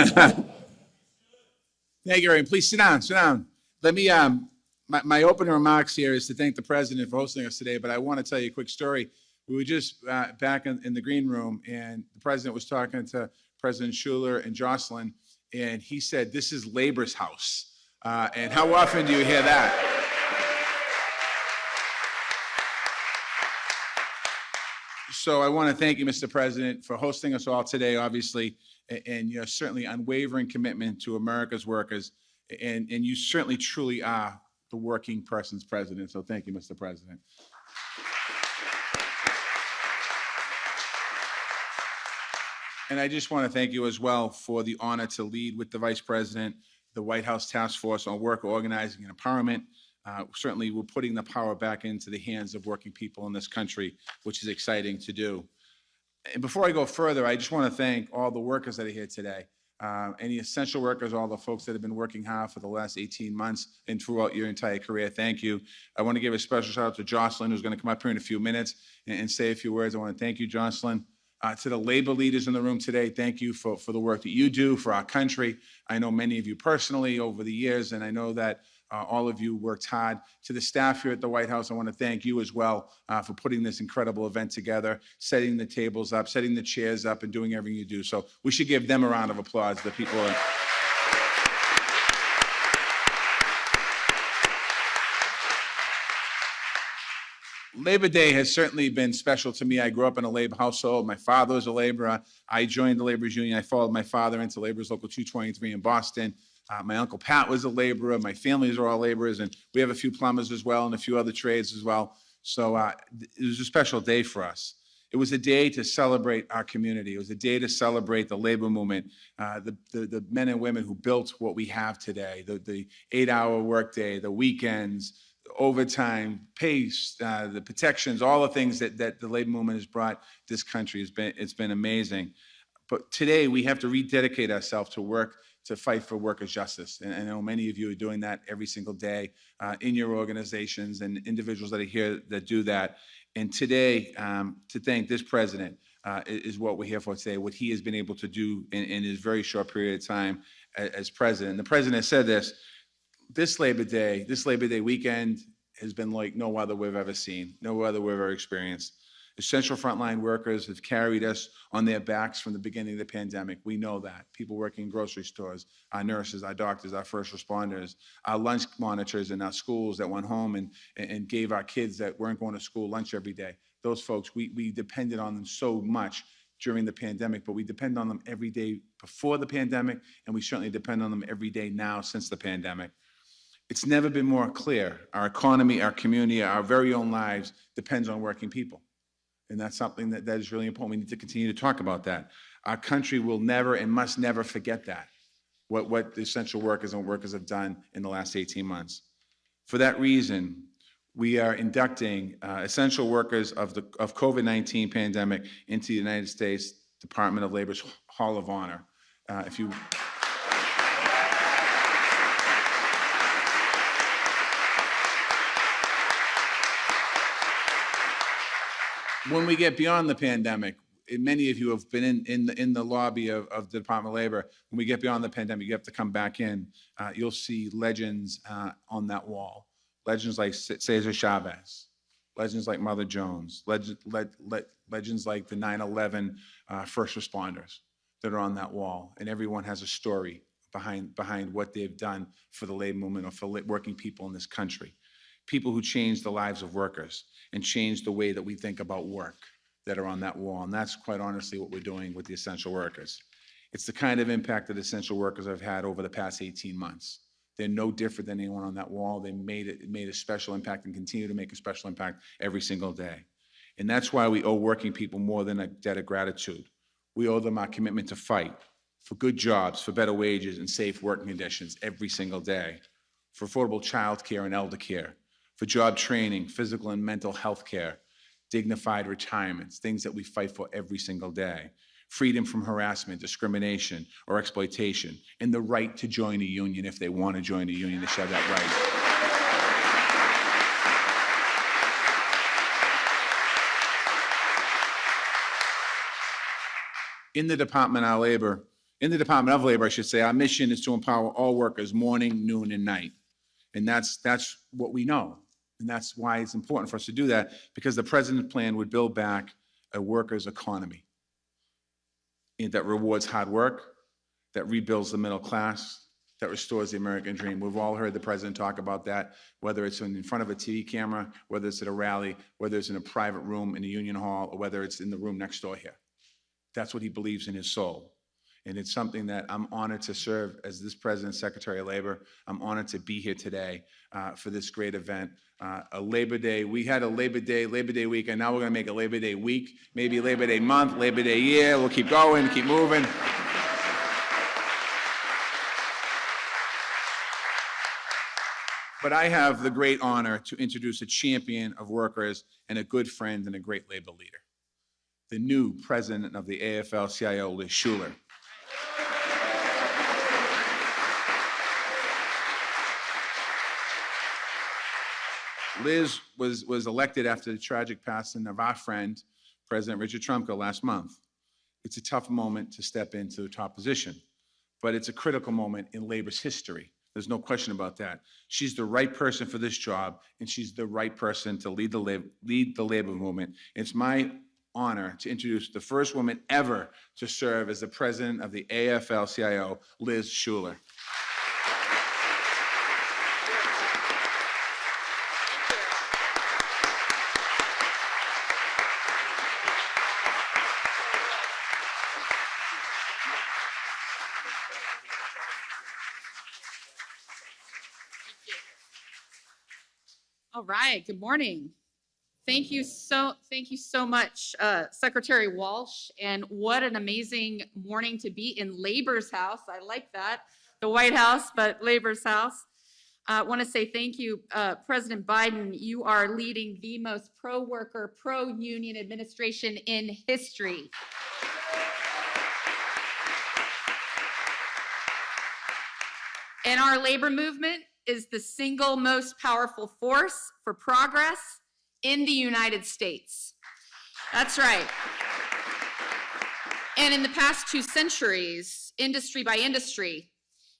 Thank you, Ray. Please sit down, sit down. Let me, my opening remarks here is to thank the president for hosting us today, but I want to tell you a quick story. We were just back in the green room, and the president was talking to President Schuler and Jocelyn, and he said, "This is Labor's house." And how often do you hear that? So I want to thank you, Mr. President, for hosting us all today, obviously, and your certainly unwavering commitment to America's workers, and you certainly truly are the working person's president. So thank you, Mr. President. And I just want to thank you as well for the honor to lead with the Vice President, the White House Task Force on Worker Organizing and Empowerment. Certainly, we're putting the power back into the hands of working people in this country, which is exciting to do. And before I go further, I just want to thank all the workers that are here today. Any essential workers, all the folks that have been working hard for the last 18 months and throughout your entire career, thank you. I want to give a special shout out to Jocelyn, who's going to come up here in a few minutes and say a few words. I want to thank you, Jocelyn. To the labor leaders in the room today, thank you for the work that you do for our country. I know many of you personally over the years, and I know that all of you worked hard. To the staff here at the White House, I want to thank you as well for putting this incredible event together, setting the tables up, setting the chairs up, and doing everything you do. So we should give them a round of applause, the people. Labor Day has certainly been special to me. I grew up in a labor household. My father was a laborer. I joined the laborers union. I followed my father into Laborers Local 223 in Boston. My Uncle Pat was a laborer. My families are all laborers, and we have a few plumbers as well and a few other trades as well. So it was a special day for us. It was a day to celebrate our community. It was a day to celebrate the labor movement, the men and women who built what we have today, the 8-hour workday, the weekends, overtime, pace, the protections, all the things that the labor movement has brought this country. It's been amazing. But today we have to rededicate ourselves to work to fight for workers' justice. And I know many of you are doing that every single day in your organizations and individuals that are here that do that. And today, to thank this president is what we're here for today, what he has been able to do in his very short period of time as president. The president said this Labor Day weekend has been like no other we've ever seen, no other we've ever experienced. Essential frontline workers have carried us on their backs from the beginning of the pandemic. We know that. People working in grocery stores, our nurses, our doctors, our first responders, our lunch monitors in our schools that went home and gave our kids that weren't going to school lunch every day. Those folks, we depended on them so much during the pandemic, but we depend on them every day before the pandemic, and we certainly depend on them every day now since the pandemic. It's never been more clear. Our economy, our community, our very own lives depends on working people. And that's something that is really important. We need to continue to talk about that. Our country will never and must never forget that, what the essential workers and workers have done in the last 18 months. For that reason, we are inducting essential workers of COVID-19 pandemic into the United States Department of Labor's Hall of Honor. When we get beyond the pandemic, and many of you have been in the lobby of the Department of Labor. When we get beyond the pandemic, you have to come back in. You'll see legends on that wall. Legends like Cesar Chavez, legends like Mother Jones, legends like the 9/11 first responders that are on that wall. And everyone has a story behind what they've done for the labor movement or for working people in this country. People who changed the lives of workers and changed the way that we think about work that are on that wall. And that's quite honestly what we're doing with the essential workers. It's the kind of impact that essential workers have had over the past 18 months. They're no different than anyone on that wall. They made a special impact and continue to make a special impact every single day. And that's why we owe working people more than a debt of gratitude. We owe them our commitment to fight for good jobs, for better wages and safe working conditions every single day, for affordable child care and elder care, for job training, physical and mental health care, dignified retirements, things that we fight for every single day, freedom from harassment, discrimination, or exploitation, and the right to join a union if they want to join a union. They should have that right. In the Department of Labor, In the Department of Labor, I should say, our mission is to empower all workers morning, noon, and night. And that's what we know. And that's why it's important for us to do that, because the president's plan would build back a workers' economy that rewards hard work, that rebuilds the middle class, that restores the American dream. We've all heard the president talk about that, whether it's in front of a TV camera, whether it's at a rally, whether it's in a private room in a union hall, or whether it's in the room next door here. That's what he believes in his soul. And it's something that I'm honored to serve as this President's Secretary of Labor. I'm honored to be here today for this great event. A Labor Day, we had a Labor Day week, and now we're gonna make a Labor Day week, maybe Labor Day month, Labor Day year. We'll keep going, keep moving. But I have the great honor to introduce a champion of workers and a good friend and a great labor leader, the new president of the AFL-CIO, Liz Shuler. Liz was elected after the tragic passing of our friend, President Richard Trumka, last month. It's a tough moment to step into the top position, but it's a critical moment in labor's history. There's no question about that. She's the right person for this job, and she's the right person to lead the labor movement. It's my honor to introduce the first woman ever to serve as the president of the AFL-CIO, Liz Shuler. All right, good morning. Thank you so much, Secretary Walsh, and what an amazing morning to be in Labor's house. I like that, the White House, but Labor's house. I want to say thank you, President Biden. You are leading the most pro-worker, pro-union administration in history. And our labor movement is the single most powerful force for progress in the United States. That's right. And in the past 2 centuries, industry by industry,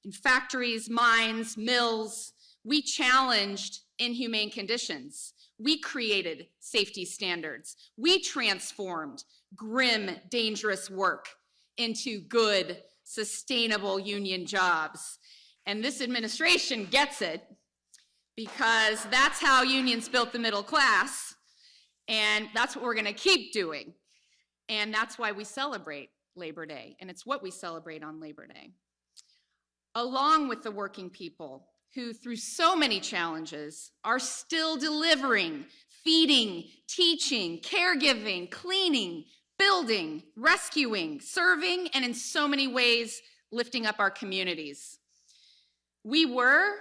in factories, mines, mills, we challenged inhumane conditions. We created safety standards. We transformed grim, dangerous work into good, sustainable union jobs. And this administration gets it, because that's how unions built the middle class, and that's what we're gonna keep doing. And that's why we celebrate Labor Day, and it's what we celebrate on Labor Day. Along with the working people who, through so many challenges, are still delivering, feeding, teaching, caregiving, cleaning, building, rescuing, serving, and in so many ways, lifting up our communities. We were,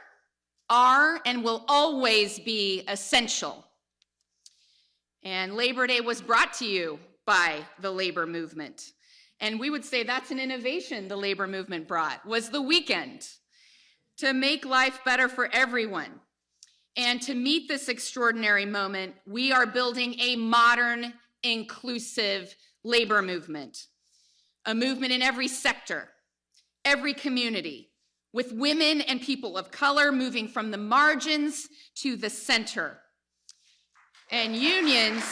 are, and will always be essential. And Labor Day was brought to you by the labor movement. And we would say that's an innovation the labor movement brought, was the weekend, to make life better for everyone. And to meet this extraordinary moment, we are building a modern, inclusive labor movement, a movement in every sector, every community, with women and people of color moving from the margins to the center. And unions,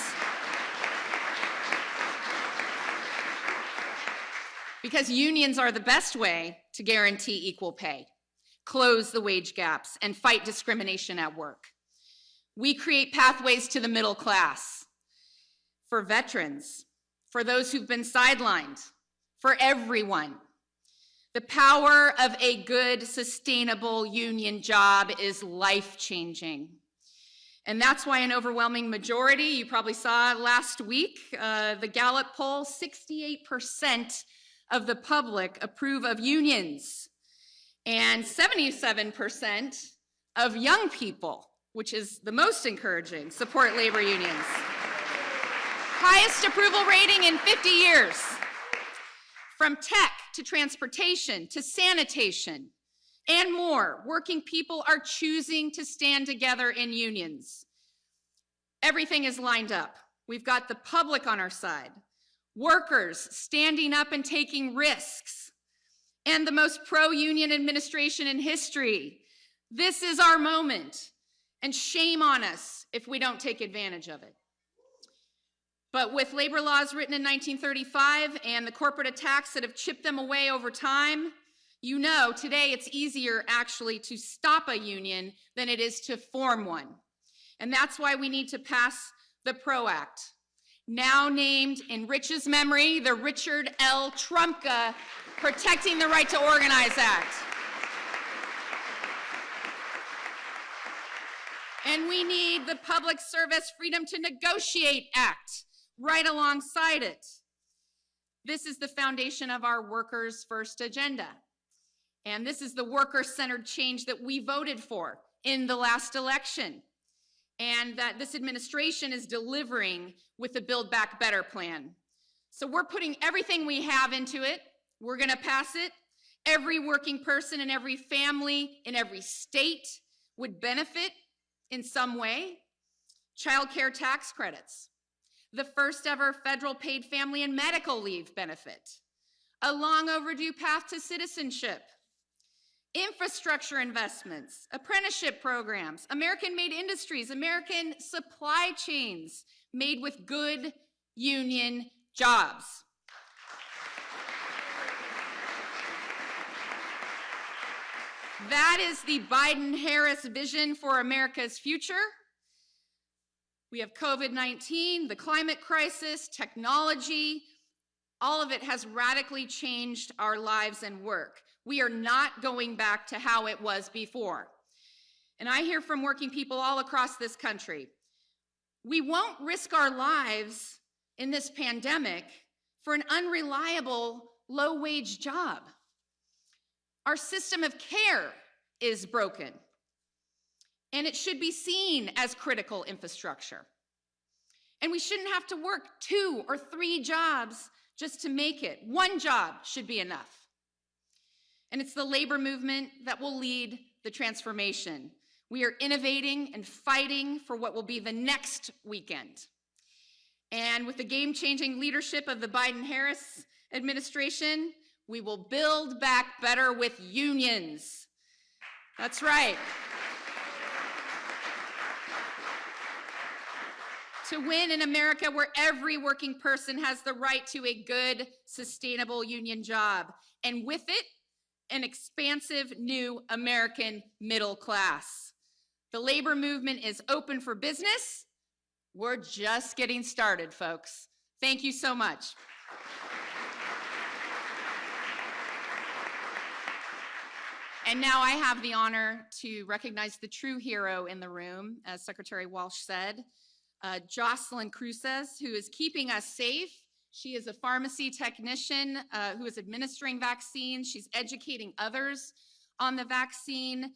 because unions are the best way to guarantee equal pay, close the wage gaps, and fight discrimination at work. We create pathways to the middle class, for veterans, for those who've been sidelined, for everyone. The power of a good, sustainable union job is life-changing. And that's why an overwhelming majority, you probably saw last week, the Gallup poll, 68% of the public approve of unions, and 77% of young people, which is the most encouraging, support labor unions. Highest approval rating in 50 years. From tech to transportation to sanitation and more, working people are choosing to stand together in unions. Everything is lined up. We've got the public on our side, workers standing up and taking risks, and the most pro-union administration in history. This is our moment, and shame on us if we don't take advantage of it. But with labor laws written in 1935 and the corporate attacks that have chipped them away over time, you know today it's easier actually to stop a union than it is to form one. And that's why we need to pass the PRO Act, now named in Rich's memory, the Richard L. Trumka Protecting the Right to Organize Act. And we need the Public Service Freedom to Negotiate Act right alongside it. This is the foundation of our workers' first agenda. And this is the worker-centered change that we voted for in the last election, and that this administration is delivering with the Build Back Better plan. So we're putting everything we have into it. We're gonna pass it. Every working person and every family in every state would benefit in some way. Child care tax credits, the first ever federal paid family and medical leave benefit, a long overdue path to citizenship, infrastructure investments, apprenticeship programs, American-made industries, American supply chains made with good union jobs. That is the Biden-Harris vision for America's future. We have COVID-19, the climate crisis, technology. All of it has radically changed our lives and work. We are not going back to how it was before. And I hear from working people all across this country, we won't risk our lives in this pandemic for an unreliable, low-wage job. Our system of care is broken, and it should be seen as critical infrastructure. And we shouldn't have to work 2 or 3 jobs just to make it. 1 job should be enough. And it's the labor movement that will lead the transformation. We are innovating and fighting for what will be the next weekend. And with the game-changing leadership of the Biden-Harris administration, we will build back better with unions. That's right. To win in America where every working person has the right to a good, sustainable union job. And with it, an expansive new American middle class. The labor movement is open for business. We're just getting started, folks. Thank you so much. And now I have the honor to recognize the true hero in the room, as Secretary Walsh said, Jocelyn Cruces, who is keeping us safe. She is a pharmacy technician who is administering vaccines. She's educating others on the vaccine.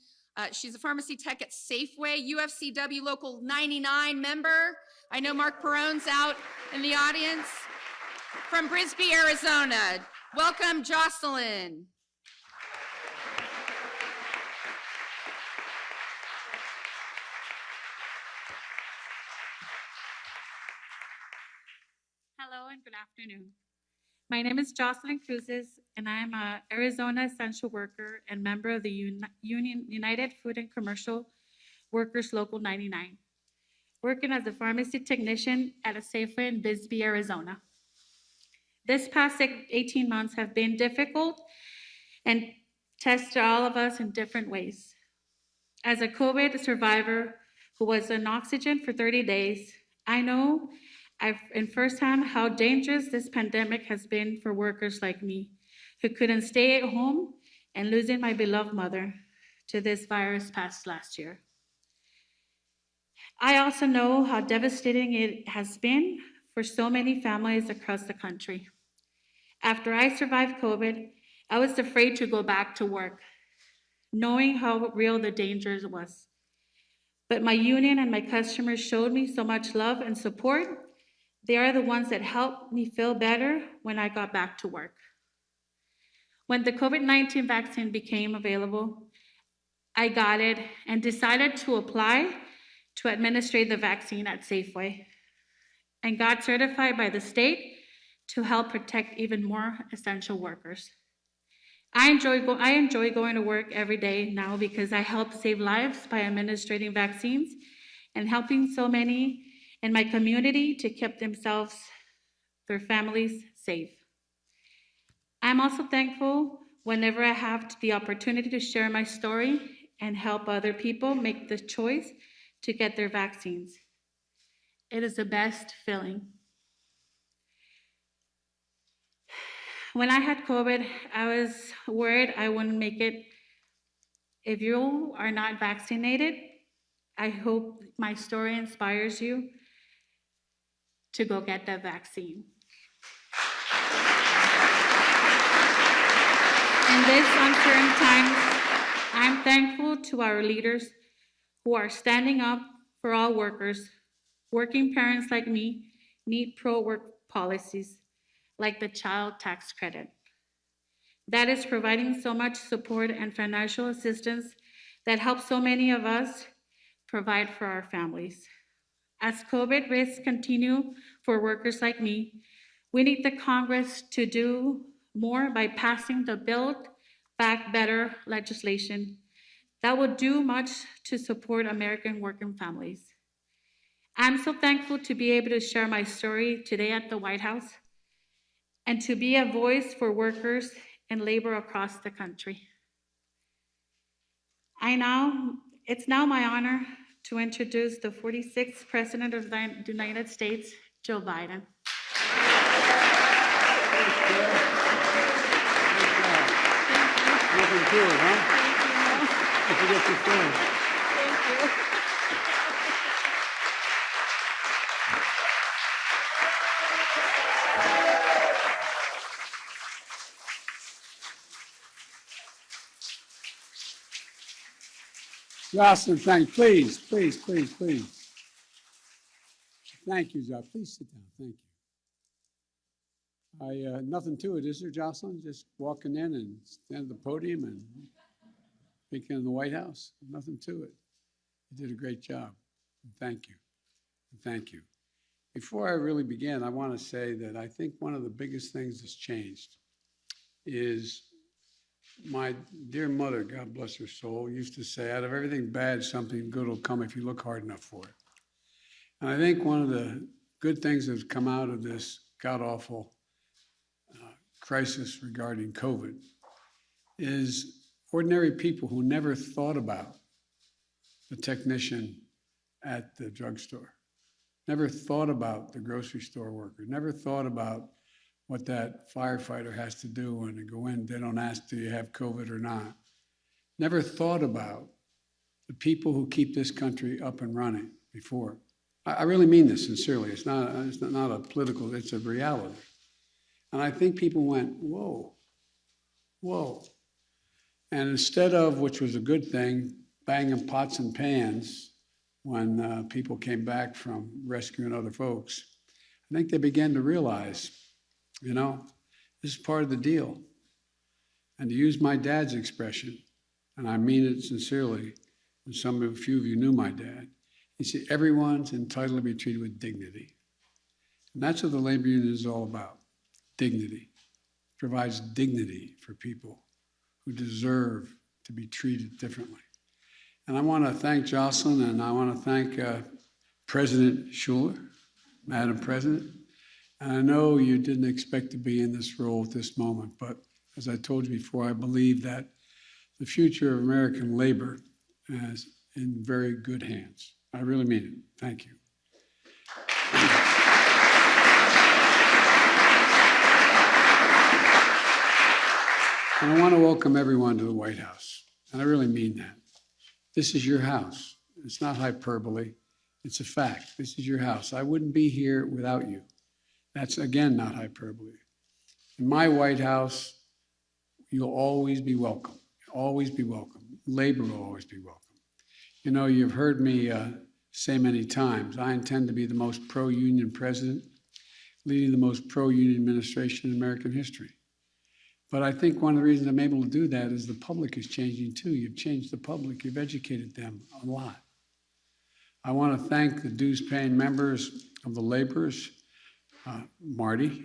She's a pharmacy tech at Safeway, UFCW Local 99 member. I know Mark Perone's out in the audience. From Brisbane, Arizona. Welcome, Jocelyn. Hello and good afternoon. My name is Jocelyn Cruces, and I am an Arizona essential worker and member of the United Food and Commercial Workers Local 99, working as a pharmacy technician at a Safeway in Bisbee, Arizona. This past 18 months have been difficult and tested all of us in different ways. As a COVID survivor who was on oxygen for 30 days, I know in firsthand how dangerous this pandemic has been for workers like me, who couldn't stay at home and losing my beloved mother to this virus past last year. I also know how devastating it has been for so many families across the country. After I survived COVID, I was afraid to go back to work, knowing how real the danger was. But my union and my customers showed me so much love and support. They are the ones that helped me feel better when I got back to work. When the COVID-19 vaccine became available, I got it and decided to apply to administer the vaccine at Safeway, and got certified by the state to help protect even more essential workers. I enjoy going to work every day now because I help save lives by administering vaccines and helping so many in my community to keep themselves, their families safe. I'm also thankful whenever I have the opportunity to share my story and help other people make the choice to get their vaccines. It is the best feeling. When I had COVID, I was worried I wouldn't make it. If you are not vaccinated, I hope my story inspires you to go get the vaccine. In this uncertain times, I'm thankful to our leaders who are standing up for all workers. Working parents like me need pro-work policies like the child tax credit. That is providing so much support and financial assistance that helps so many of us provide for our families. As COVID risks continue for workers like me, we need the Congress to do more by passing the Build Back Better legislation that will do much to support American working families. I'm so thankful to be able to share my story today at the White House and to be a voice for workers and labor across the country. It's now my honor to introduce the 46th President of the United States, Joe Biden. Nothing to it, huh? Don't forget your phone. Thank you. Jocelyn, please. Thank you, Jocelyn. Please sit down. Thank you. Nothing to it, is there, Jocelyn? Just walking in and stand at the podium and speaking in the White House? Nothing to it. You did a great job. Thank you. Thank you. Before I really begin, I want to say that I think one of the biggest things that's changed is my dear mother, God bless her soul, used to say, out of everything bad, something good will come if you look hard enough for it. And I think one of the good things that's come out of this god-awful crisis regarding COVID is ordinary people who never thought about the technician at the drugstore, never thought about the grocery store worker, never thought about what that firefighter has to do when they go in. They don't ask, do you have COVID or not? Never thought about the people who keep this country up and running before. I really mean this sincerely. It's not a political, it's a reality. And I think people went, whoa. And instead of, which was a good thing, banging pots and pans when people came back from rescuing other folks, I think they began to realize, this is part of the deal. And to use my dad's expression, and I mean it sincerely, and a few of you knew my dad, he said, everyone's entitled to be treated with dignity. And that's what the labor union is all about, dignity. It provides dignity for people who deserve to be treated differently. And I want to thank Jocelyn, and I want to thank President Schuler, Madam President. And I know you didn't expect to be in this role at this moment, but as I told you before, I believe that the future of American labor is in very good hands. I really mean it. Thank you. And I want to welcome everyone to the White House. And I really mean that. This is your house. It's not hyperbole. It's a fact. This is your house. I wouldn't be here without you. That's, again, not hyperbole. In my White House, you'll always be welcome. Always be welcome. Labor will always be welcome. You've heard me say many times, I intend to be the most pro-union president, leading the most pro-union administration in American history. But I think one of the reasons I'm able to do that is the public is changing too. You've changed the public. You've educated them a lot. I want to thank the dues-paying members of the laborers, Marty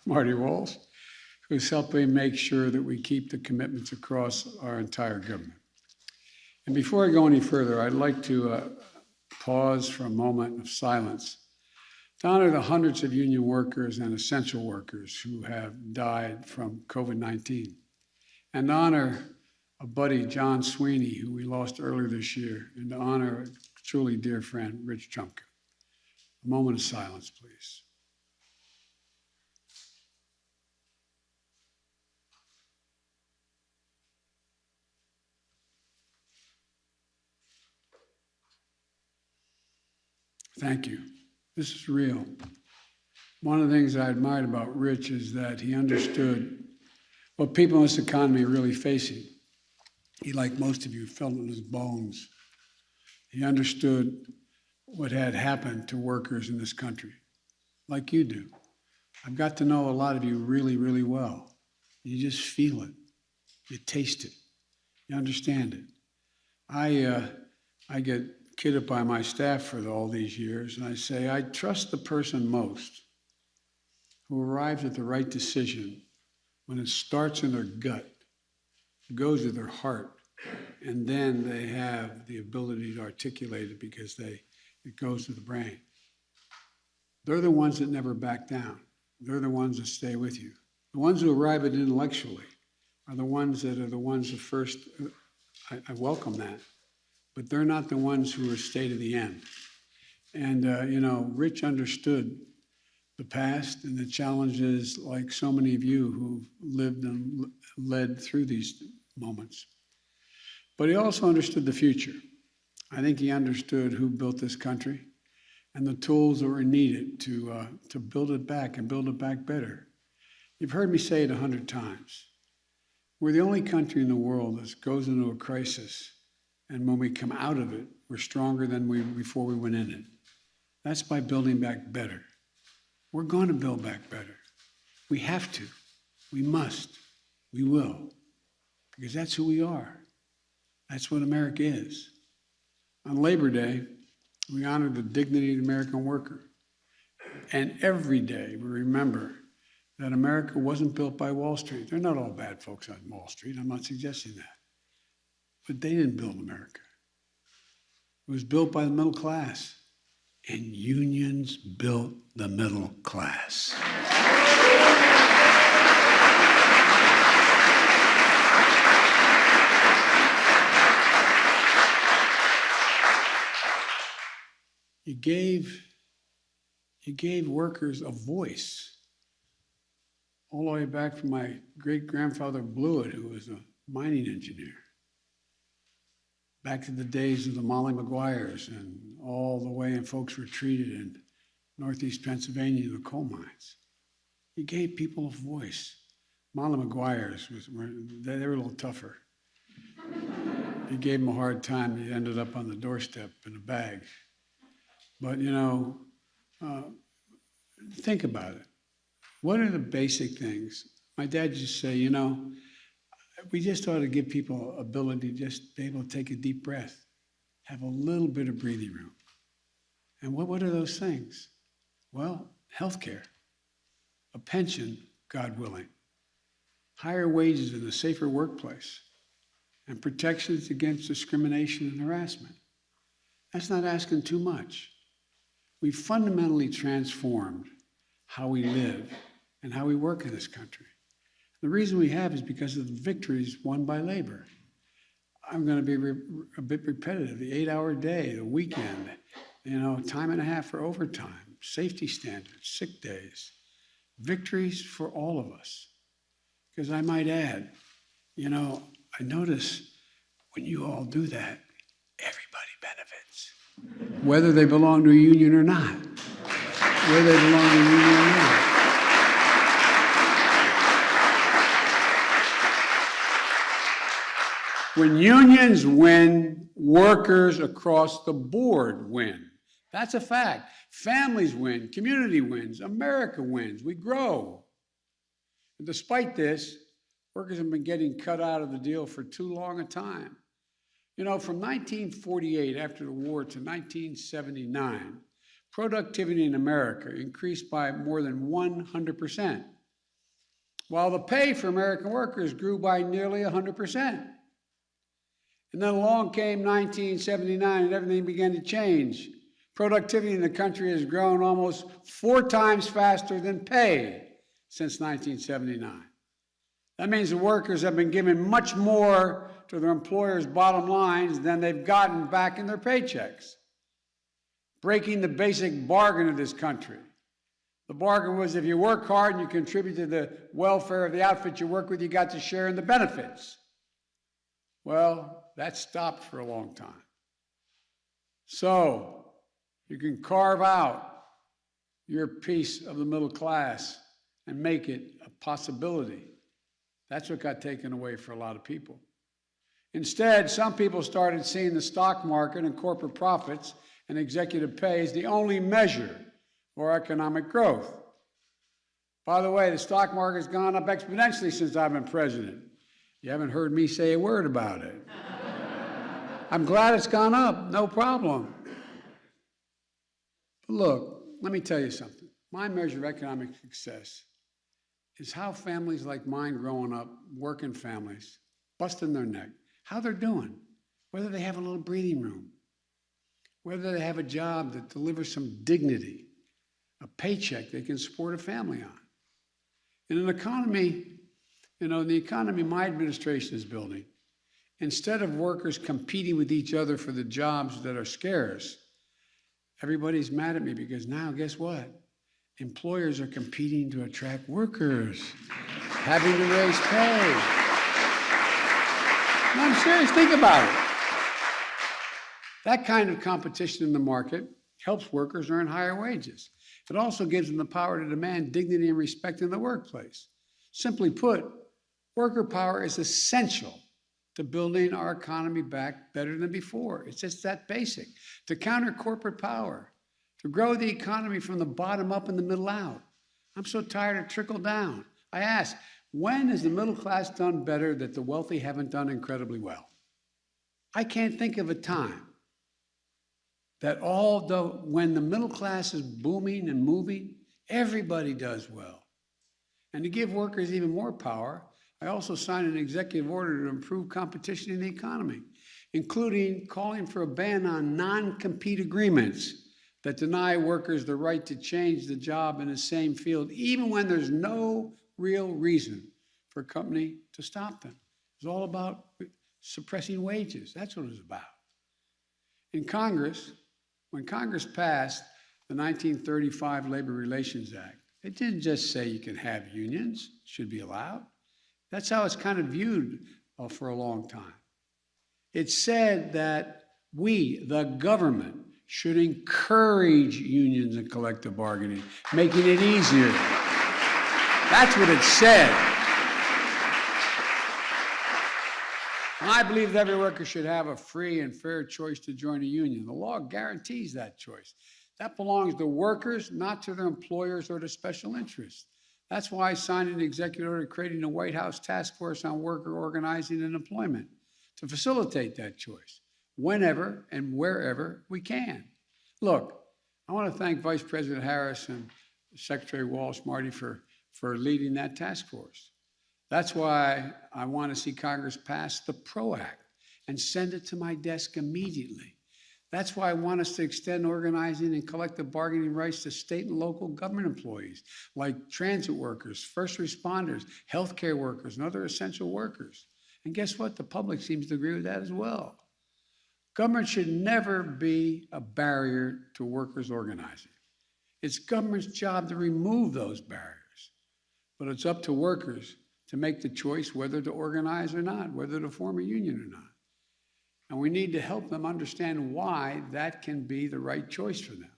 Walsh, who's helping make sure that we keep the commitments across our entire government. And before I go any further, I'd like to pause for a moment of silence to honor the hundreds of union workers and essential workers who have died from COVID-19, and to honor a buddy, John Sweeney, who we lost earlier this year, and to honor a truly dear friend, Rich Chumka. A moment of silence, please. Thank you. This is real. One of the things I admired about Rich is that he understood what people in this economy are really facing. He, like most of you, felt it in his bones. He understood what had happened to workers in this country, like you do. I've got to know a lot of you really, really well. You just feel it. You taste it. You understand it. I get kidded by my staff for all these years, and I say, I trust the person most who arrives at the right decision when it starts in their gut, goes to their heart, and then they have the ability to articulate it because it goes to the brain. They're the ones that never back down. They're the ones that stay with you. The ones who arrive at intellectually are the ones that first, I welcome that, but they're not the ones who are stay to the end. And, Rich understood the past and the challenges like so many of you who've lived and led through these moments. But he also understood the future. I think he understood who built this country and the tools that were needed to build it back and build it back better. You've heard me say it 100 times. We're the only country in the world that goes into a crisis, and when we come out of it, we're stronger than before we went in it. That's by building back better. We're going to build back better. We have to. We must. We will. Because that's who we are. That's what America is. On Labor Day, we honor the dignity of the American worker. And every day we remember that America wasn't built by Wall Street. They're not all bad folks on Wall Street. I'm not suggesting that. But they didn't build America. It was built by the middle class. And unions built the middle class. You gave workers a voice. All the way back from my great-grandfather Blewett, who was a mining engineer. Back to the days of the Molly Maguires and all the way and folks were treated in Northeast Pennsylvania, the coal mines. You gave people a voice. Molly Maguires, they were a little tougher. You gave them a hard time, you ended up on the doorstep in a bag. But, think about it. What are the basic things? My dad used to say, we just ought to give people ability to just be able to take a deep breath, have a little bit of breathing room. And what are those things? Well, healthcare, a pension, God willing, higher wages and a safer workplace, and protections against discrimination and harassment. That's not asking too much. We've fundamentally transformed how we live and how we work in this country. The reason we have is because of the victories won by labor. I'm going to be a bit repetitive. The 8-hour day, the weekend, time and a half for overtime, safety standards, sick days, victories for all of us. Because I might add, I notice when you all do that, everybody benefits. Whether they belong to a union or not. Whether they belong to a union or not. When unions win, workers across the board win. That's a fact. Families win, community wins, America wins, we grow. And despite this, workers have been getting cut out of the deal for too long a time. From 1948, after the war, to 1979, productivity in America increased by more than 100%. while the pay for American workers grew by nearly 100%. And then along came 1979 and everything began to change. Productivity in the country has grown almost 4 times faster than pay since 1979. That means the workers have been given much more to their employers' bottom lines than they've gotten back in their paychecks, breaking the basic bargain of this country. The bargain was if you work hard and you contribute to the welfare of the outfit you work with, you got to share in the benefits. Well, that stopped for a long time. So you can carve out your piece of the middle class and make it a possibility. That's what got taken away for a lot of people. Instead, some people started seeing the stock market and corporate profits and executive pay as the only measure for economic growth. By the way, the stock market's gone up exponentially since I've been president. You haven't heard me say a word about it. I'm glad it's gone up, no problem. But look, let me tell you something. My measure of economic success is how families like mine growing up, working families, busting their neck, how they're doing, whether they have a little breathing room, whether they have a job that delivers some dignity, a paycheck they can support a family on. In an economy, the economy my administration is building, instead of workers competing with each other for the jobs that are scarce, everybody's mad at me because now, guess what? Employers are competing to attract workers, having to raise pay. No, I'm serious, think about it. That kind of competition in the market helps workers earn higher wages. It also gives them the power to demand dignity and respect in the workplace. Simply put, worker power is essential to building our economy back better than before. It's just that basic. To counter corporate power, to grow the economy from the bottom up and the middle out. I'm so tired of trickle down. I ask, when has the middle class done better that the wealthy haven't done incredibly well? I can't think of a time that when the middle class is booming and moving, everybody does well. And to give workers even more power, I also signed an executive order to improve competition in the economy, including calling for a ban on non-compete agreements that deny workers the right to change the job in the same field, even when there's no real reason for a company to stop them. It's all about suppressing wages. That's what it was about. In Congress, when Congress passed the 1935 Labor Relations Act, it didn't just say you can have unions, should be allowed. That's how it's kind of viewed for a long time. It said that we, the government, should encourage unions and collective bargaining, making it easier. That's what it said. And I believe that every worker should have a free and fair choice to join a union. The law guarantees that choice. That belongs to workers, not to their employers or to special interests. That's why I signed an executive order creating a White House task force on worker organizing and employment to facilitate that choice whenever and wherever we can. Look, I want to thank Vice President Harris and Secretary Walsh, Marty, for leading that task force. That's why I want to see Congress pass the PRO Act and send it to my desk immediately. That's why I want us to extend organizing and collective bargaining rights to state and local government employees, like transit workers, first responders, healthcare workers, and other essential workers. And guess what? The public seems to agree with that as well. Government should never be a barrier to workers organizing. It's government's job to remove those barriers. But it's up to workers to make the choice whether to organize or not, whether to form a union or not. And we need to help them understand why that can be the right choice for them.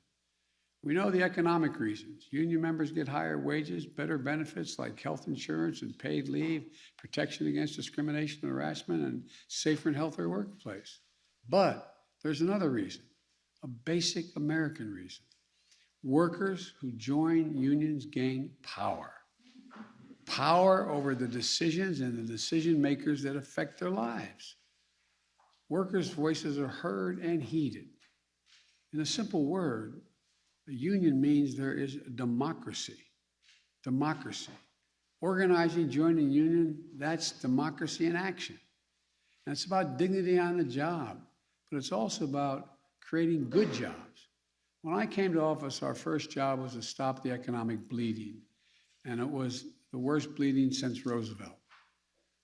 We know the economic reasons. Union members get higher wages, better benefits like health insurance and paid leave, protection against discrimination and harassment, and safer and healthier workplace. But there's another reason, a basic American reason. Workers who join unions gain power. Power over the decisions and the decision makers that affect their lives. Workers' voices are heard and heeded. In a simple word, a union means there is a democracy. Democracy. Organizing, joining union, that's democracy in action. And it's about dignity on the job, but it's also about creating good jobs. When I came to office, our first job was to stop the economic bleeding, and it was the worst bleeding since Roosevelt.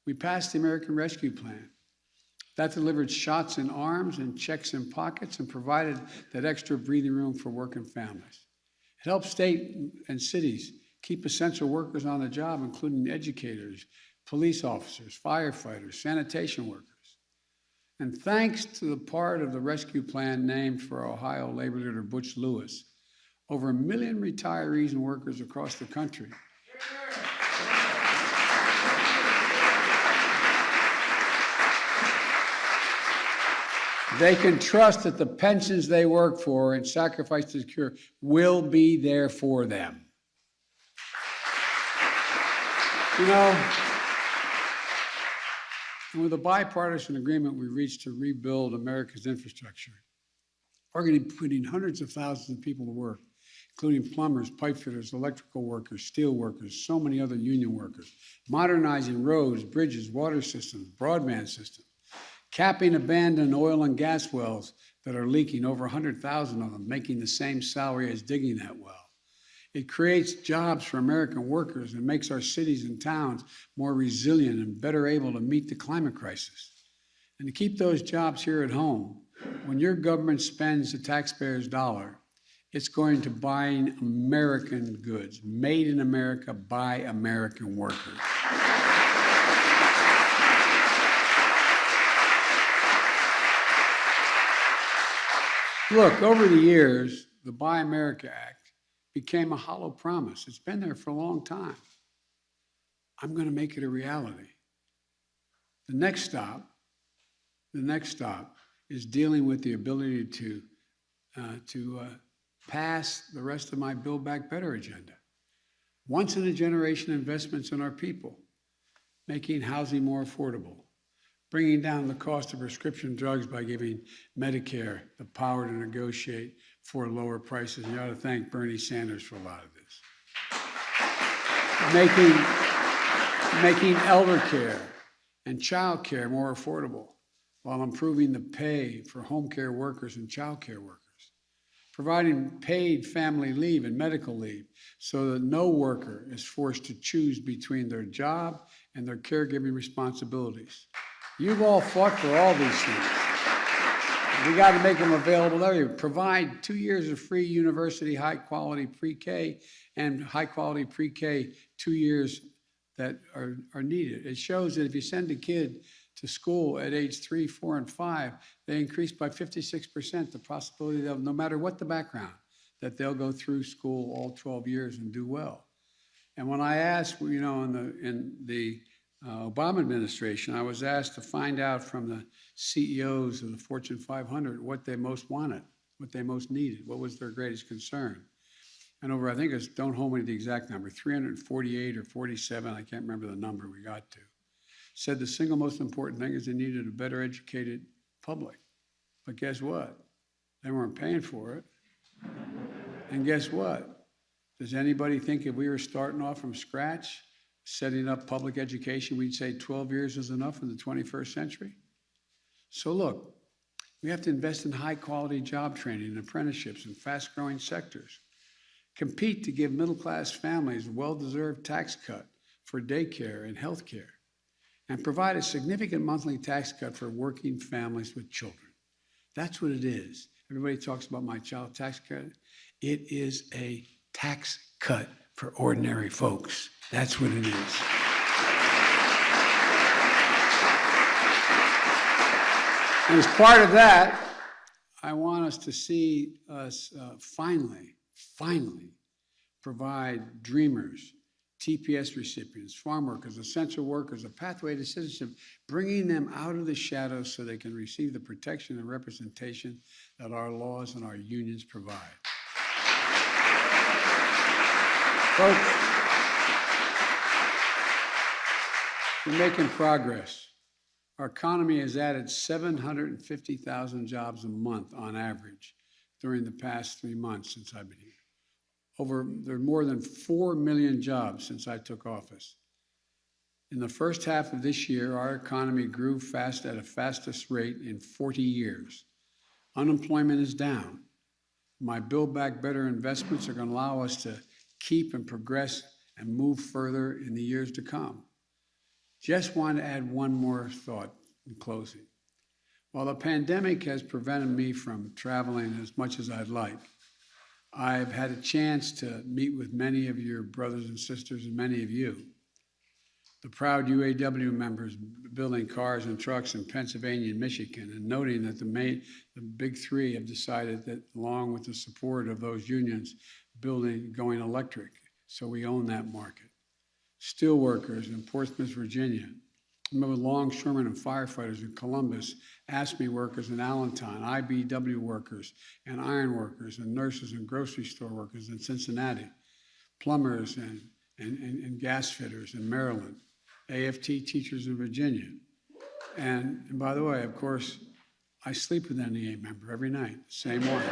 We passed the American Rescue Plan. That delivered shots in arms and checks in pockets and provided that extra breathing room for working families. It helped state and cities keep essential workers on the job, including educators, police officers, firefighters, sanitation workers. And thanks to the part of the rescue plan named for Ohio labor leader Butch Lewis, over 1 million retirees and workers across the country they can trust that the pensions they work for and sacrifice to secure will be there for them. You know, and with a bipartisan agreement we reached to rebuild America's infrastructure, we're going to be putting hundreds of thousands of people to work, including plumbers, pipe fitters, electrical workers, steel workers, so many other union workers, modernizing roads, bridges, water systems, broadband systems, capping abandoned oil and gas wells that are leaking, over 100,000 of them, making the same salary as digging that well. It creates jobs for American workers and makes our cities and towns more resilient and better able to meet the climate crisis. And to keep those jobs here at home, when your government spends the taxpayer's dollar, it's going to buying American goods, made in America by American workers. Look, over the years, the Buy America Act became a hollow promise. It's been there for a long time. I'm going to make it a reality. The next stop is dealing with the ability to pass the rest of my Build Back Better agenda. Once in a generation investments in our people, making housing more affordable, bringing down the cost of prescription drugs by giving Medicare the power to negotiate for lower prices. You ought to thank Bernie Sanders for a lot of this. Making elder care and child care more affordable while improving the pay for home care workers and child care workers. Providing paid family leave and medical leave so that no worker is forced to choose between their job and their caregiving responsibilities. You've all fought for all these things. We got to make them available everywhere. Provide 2 years of free university high-quality pre-K and high-quality pre-K 2 years that are needed. It shows that if you send a kid to school at age 3, 4, and 5, they increase by 56% the possibility that no matter what the background, that they'll go through school all 12 years and do well. And when I asked, you know, in the Obama administration, I was asked to find out from the CEOs of the Fortune 500 what they most wanted, what they most needed, what was their greatest concern. And over, I think it's, don't hold me to the exact number, 348 or 47, I can't remember the number we got to, said the single most important thing is they needed a better educated public. But guess what? They weren't paying for it. And guess what? Does anybody think if we were starting off from scratch, setting up public education, we'd say 12 years is enough in the 21st century? So look, we have to invest in high quality job training and apprenticeships in fast growing sectors. Compete to give middle class families a well-deserved tax cut for daycare and health care, and provide a significant monthly tax cut for working families with children. That's what it is. Everybody talks about my child tax credit. It is a tax cut for ordinary folks. That's what it is. And as part of that, I want us to see us finally provide dreamers, TPS recipients, farm workers, essential workers, a pathway to citizenship, bringing them out of the shadows so they can receive the protection and representation that our laws and our unions provide. Folks, we're making progress. Our economy has added 750,000 jobs a month on average during the past 3 months since I've been here. There are more than 4 million jobs since I took office. In the first half of this year, our economy grew fast at a fastest rate in 40 years. Unemployment is down. My Build Back Better investments are going to allow us to keep and progress and move further in the years to come. Just want to add one more thought in closing. While the pandemic has prevented me from traveling as much as I'd like, I've had a chance to meet with many of your brothers and sisters and many of you. The proud UAW members building cars and trucks in Pennsylvania and Michigan, and noting that the big three have decided that, along with the support of those unions, going electric. So we own that market. Steelworkers in Portsmouth, Virginia. I remember longshoremen and firefighters in Columbus, ASME workers in Allentown, IBW workers and iron workers and nurses and grocery store workers in Cincinnati, plumbers and gas fitters in Maryland, AFT teachers in Virginia. And by the way, of course, I sleep with an NEA member every night, same one.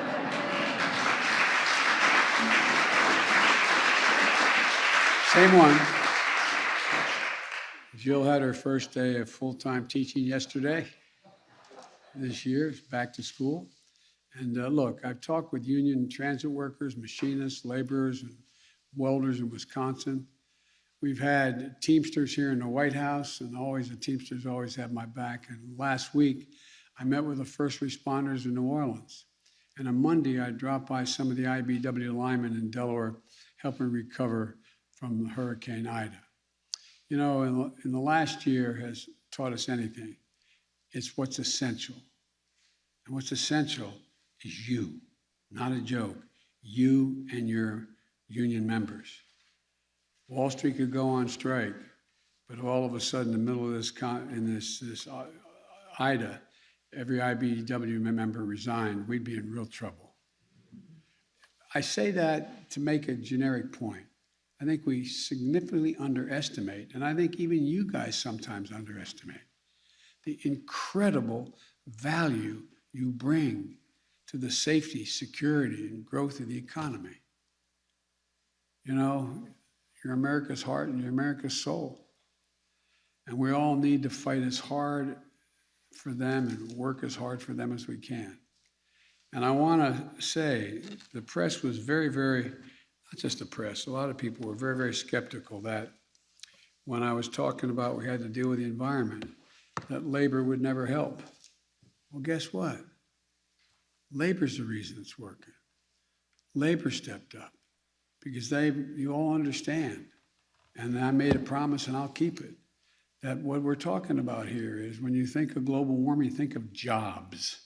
Same one. Jill had her first day of full-time teaching yesterday. This year, it's back to school. And look, I've talked with union transit workers, machinists, laborers, and welders in Wisconsin. We've had Teamsters here in the White House, and the Teamsters always have my back. And last week, I met with the first responders in New Orleans. And on Monday, I dropped by some of the IBW linemen in Delaware, helping recover from Hurricane Ida. You know, in the last year has taught us anything. It's what's essential. And what's essential is you, not a joke. You and your union members. Wall Street could go on strike, but all of a sudden, in the middle of this Ida, every IBEW member resigned, we'd be in real trouble. I say that to make a generic point. I think we significantly underestimate, and I think even you guys sometimes underestimate, the incredible value you bring to the safety, security, and growth of the economy. You know, you're America's heart and you're America's soul. And we all need to fight as hard for them and work as hard for them as we can. And I want to say the press was very, not just the press, a lot of people were very skeptical that when I was talking about we had to deal with the environment, that labor would never help. Well, guess what? Labor's the reason it's working. Labor stepped up because you all understand, and I made a promise and I'll keep it, that what we're talking about here is when you think of global warming, think of jobs.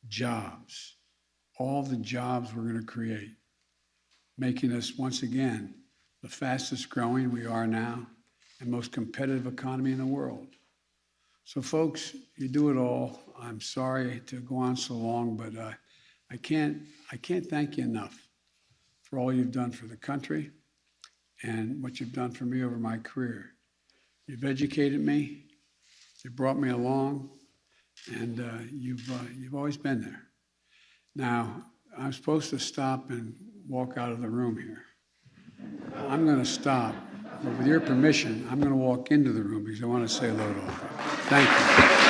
Jobs. All the jobs we're going to create, making us once again the fastest growing we are now and most competitive economy in the world. So folks, you do it all. I'm sorry to go on so long, but I can't thank you enough for all you've done for the country and what you've done for me over my career. You've educated me, you've brought me along, and you've always been there. Now, I'm supposed to stop and walk out of the room here. I'm going to stop, but with your permission, I'm going to walk into the room because I want to say hello to all of you. Thank you.